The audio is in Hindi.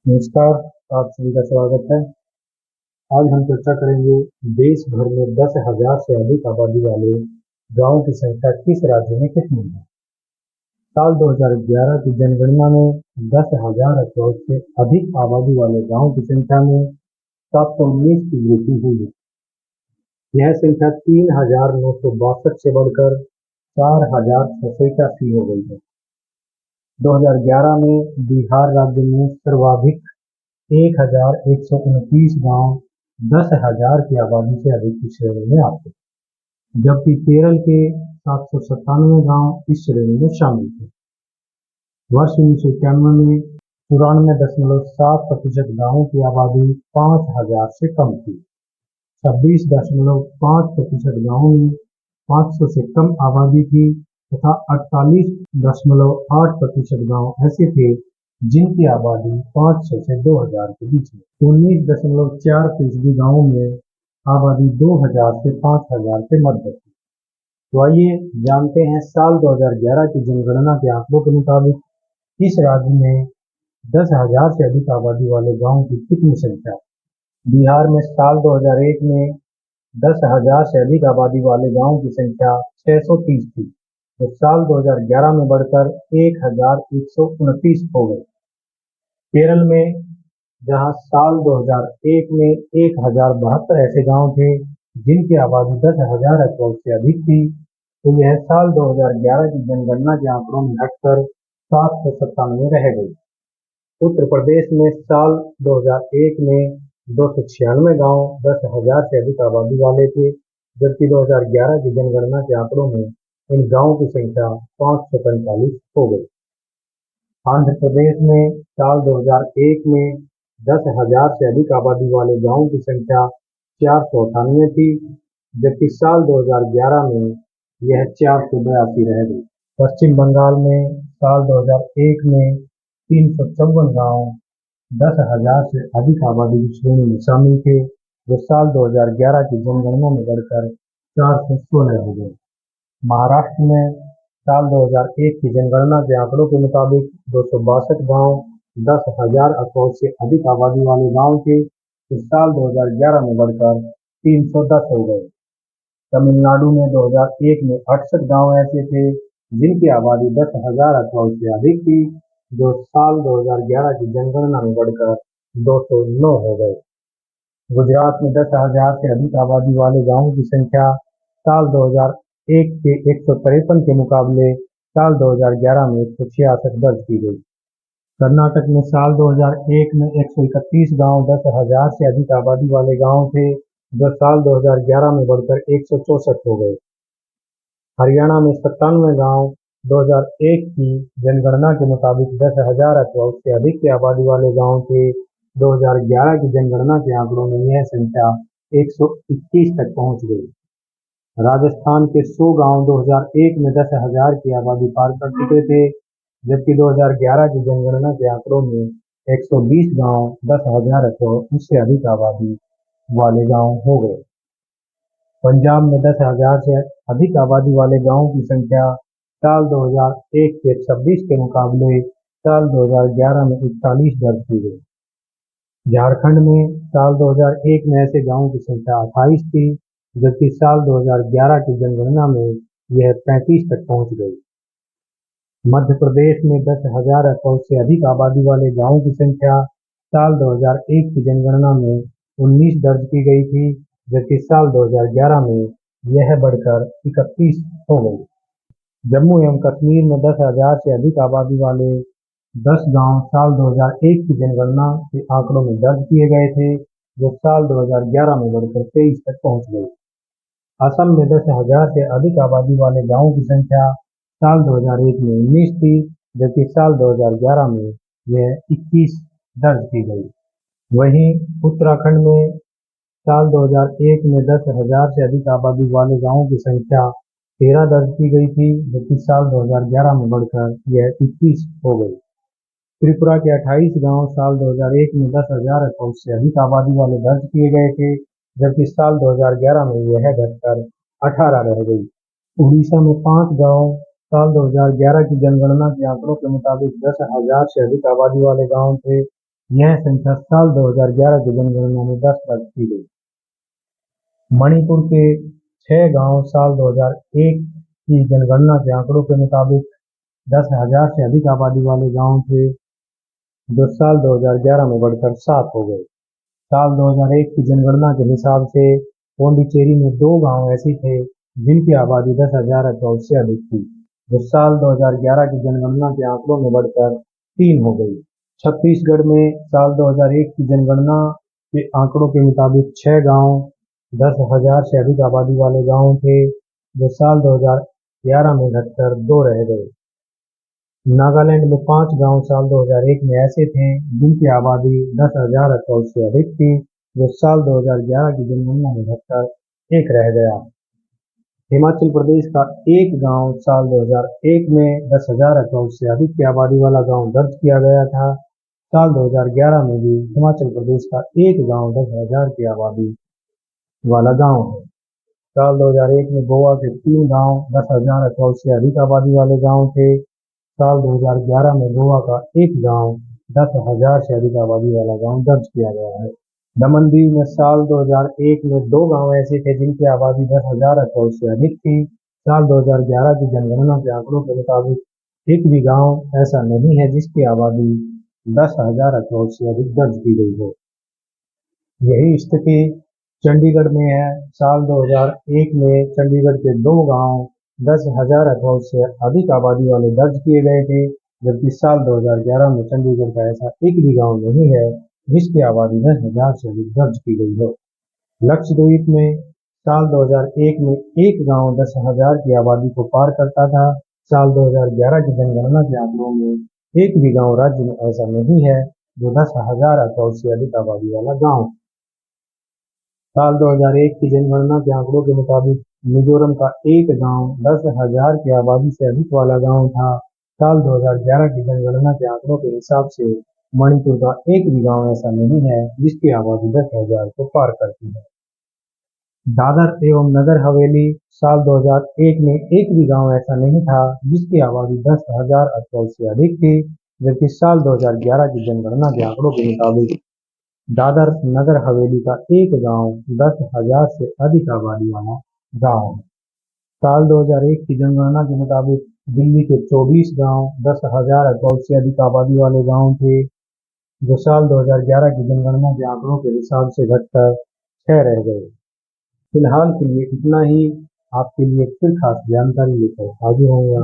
नमस्कार। आप सभी का स्वागत है। आज हम चर्चा करेंगे देश भर में 10,000 से अधिक आबादी वाले गांवों की संख्या किस राज्य में कितनी है। साल 2011 की जनगणना में 10,000 अखरोट से अधिक आबादी वाले गांवों की संख्या में 719 की वृद्धि हुई है। यह संख्या 3,962 से बढ़कर 4,681 हो गई है। 2011 में बिहार राज्य में सर्वाधिक 1,129 गांव 10,000 की आबादी से अधिक की श्रेणी में आते हैं, जबकि केरल के 797 गांव इस श्रेणी में शामिल थे। वर्ष 1991 में 94.7% गांवों की आबादी 5,000 से कम थी। 26.5% गांवों में 500 से कम आबादी थी तथा 48.8% गांव ऐसे थे जिनकी आबादी 500 से 2,000 के बीच में। 19.4% गांवों में आबादी 2,000 से 5,000 के मध्य थी। तो आइए जानते हैं साल 2011 की जनगणना के आंकड़ों के मुताबिक इस राज्य में 10,000 से अधिक आबादी वाले गांवों की कितनी संख्या। बिहार में साल 2001 में 10,000 से अधिक आबादी वाले गांवों की संख्या 630 थी, जो साल 2011 में बढ़कर 1,129 हो गई। केरल में जहां साल 2001 में 1,072 ऐसे गांव थे जिनकी आबादी 10,000 अखरोट से अधिक थी, तो यह साल 2011 की जनगणना के आंकड़ों में घटकर 797 रह गई। उत्तर प्रदेश में साल 2001 में 296 गांव 10,000 से अधिक आबादी वाले थे, जबकि 2011 की जनगणना के आंकड़ों में इन गांवों की संख्या 545 हो गई। आंध्र प्रदेश में साल 2001 में 10,000 से अधिक आबादी वाले गांवों की संख्या 498 थी, जबकि साल 2011 में यह 482 रह गई। पश्चिम बंगाल में साल 2001 में 354 गांव 10,000 से अधिक आबादी की श्रेणी में शामिल थे, जो साल 2011 की जनगणना में बढ़कर 416 हो गए। महाराष्ट्र में साल 2001 की जनगणना के आंकड़ों के मुताबिक 262 गांव 10,000 अखरोट से अधिक आबादी वाले गांव थे, जो साल 2011 में बढ़कर 310 हो गए। तमिलनाडु में 2001 में 68 गांव ऐसे थे जिनकी आबादी 10,000 अखरोट से अधिक थी, जो साल 2011 की जनगणना में बढ़कर 209 हो गए। गुजरात में 10,000 से अधिक आबादी वाले गांवों की संख्या साल 2001 के 153 के मुकाबले साल 2011 में 166 दर्ज की गई। कर्नाटक में साल 2001 में 131 गांव 10,000 से अधिक आबादी वाले गांव थे, जो साल 2011 में बढ़कर 164 हो गए। हरियाणा में 97 गांव 2001 की जनगणना के मुताबिक 10,000 अथवा उससे अधिक की आबादी वाले गांव थे। 2011 की जनगणना के आंकड़ों में यह संख्या 121 तक पहुंच गई। राजस्थान के 100 गांव 2001 में 10,000 की आबादी पार कर चुके थे, जबकि 2011 की जनगणना के आंकड़ों में 120 गांव 10,000 अथवा उससे अधिक आबादी वाले गांव हो गए। पंजाब में 10,000 से अधिक आबादी वाले गांवों की संख्या साल 2001 के 26 के मुकाबले साल 2011 में 41 दर्ज की गई। झारखंड में साल 2001 में ऐसे गांवों की संख्या 28 थी, जबकि साल 2011 की जनगणना में यह 35 तक पहुंच गई। मध्य प्रदेश में 10,000 अखरोट से अधिक आबादी वाले गांवों की संख्या साल 2001 की जनगणना में 19 दर्ज की गई थी, जबकि साल 2011 में यह बढ़कर 31 हो गई। जम्मू एवं कश्मीर में 10,000 से अधिक आबादी वाले 10 गांव साल 2001 की जनगणना के आंकड़ों में दर्ज किए गए थे, जो साल 2011 में बढ़कर 23 तक पहुंच गए। असम में 10,000 से अधिक आबादी वाले गांवों की संख्या साल 2001 में 19 थी, जबकि साल 2011 में यह 21 दर्ज की गई। वहीं उत्तराखंड में साल 2001 में 10,000 से अधिक आबादी वाले गांवों की संख्या 13 दर्ज की गई थी, जबकि साल 2011 में बढ़कर यह 21 हो गई। त्रिपुरा के 28 गांव साल 2001 में 10,000 अखरोट से अधिक आबादी वाले दर्ज किए गए थे, जबकि साल 2011 में यह घटकर 18 रह गई। उड़ीसा में 5 गांव साल 2011 की जनगणना के आंकड़ों के मुताबिक 10,000 से अधिक आबादी वाले गांव थे, यह संख्या साल 2011 की जनगणना में 10 दर्ज की गई। मणिपुर के 6 गांव साल 2001 की जनगणना के आंकड़ों के मुताबिक 10,000 से अधिक आबादी वाले गांव थे, जो साल 2011 में बढ़कर 7 हो गए। साल 2001 की जनगणना के हिसाब से पौंडीचेरी में 2 गांव ऐसे थे जिनकी आबादी 10,000 अथवा उससे अधिक थी, जो साल 2011 की जनगणना के आंकड़ों में बढ़कर 3 हो गई। छत्तीसगढ़ में साल 2001 की जनगणना के आंकड़ों के मुताबिक 6 गांव 10,000 से अधिक आबादी वाले गांव थे, जो साल 2011 में घटकर 2 रह गए। नागालैंड में 5 गांव साल 2001 में ऐसे थे जिनकी आबादी 10,000 अथवा उससे अधिक थी, जो साल 2011 की जनगणना में घटकर 1 रह गया। हिमाचल प्रदेश का एक गांव साल 2001 में 10,000 अथवा उससे अधिक की आबादी वाला गांव दर्ज किया गया था। साल 2011 में भी हिमाचल प्रदेश का एक गांव 10,000 की आबादी वाला गांव है। साल 2001 में गोवा के 3 गांव 10,000 अथवा उससे अधिक आबादी वाले गांव थे। साल 2011 में गोवा का एक गांव 10,000 से अधिक आबादी वाला गांव दर्ज किया गया है। दमन दीव में साल 2001 में 2 गांव ऐसे थे जिनकी आबादी 10,000 अथवा उससे अधिक थी। साल 2011 की जनगणना के आंकड़ों के मुताबिक एक भी गांव ऐसा नहीं है जिसकी आबादी 10,000 अथवा उससे अधिक दर्ज की गई हो। यही स्थिति चंडीगढ़ में है। साल 2001 में चंडीगढ़ के 2 गांव 10,000 अथवा उससे अधिक आबादी वाले दर्ज किए गए थे, जबकि साल 2011 में चंडीगढ़ का ऐसा एक भी गांव नहीं है जिसकी आबादी 10,000 से अधिक दर्ज की गई हो। लक्षद्वीप में साल 2001 में एक गांव 10,000 की आबादी को पार करता था। साल 2011 की जनगणना के आंकड़ों में एक भी गांव राज्य में ऐसा नहीं है जो 10,000 अथवा उससे अधिक आबादी वाला गांव। साल 2001 की जनगणना के आंकड़ों के मुताबिक मिजोरम का एक गांव 10,000 की आबादी से अधिक वाला गांव था। साल 2011 की जनगणना के आंकड़ों के हिसाब से मणिपुर का एक भी गांव ऐसा नहीं है जिसकी आबादी 10,000 को पार करती है। दादर एवं नगर हवेली साल 2001 में एक भी गांव ऐसा नहीं था जिसकी आबादी 10,000 अथवा उससे अधिक थी, जबकि साल 2011 की जनगणना के आंकड़ों के मुताबिक दादर नगर हवेली का एक गांव 10,000 से अधिक आबादी वाला गांव है। साल 2001 की जनगणना के मुताबिक दिल्ली के 24 गांव 10,000 अथवा उससे अधिक आबादी वाले गांव थे, जो साल 2011 की जनगणना के आंकड़ों के हिसाब से घटकर 6 रह गए। फिलहाल के लिए इतना ही। आपके लिए फिर खास जानकारी लेकर हाजिर होऊंगा।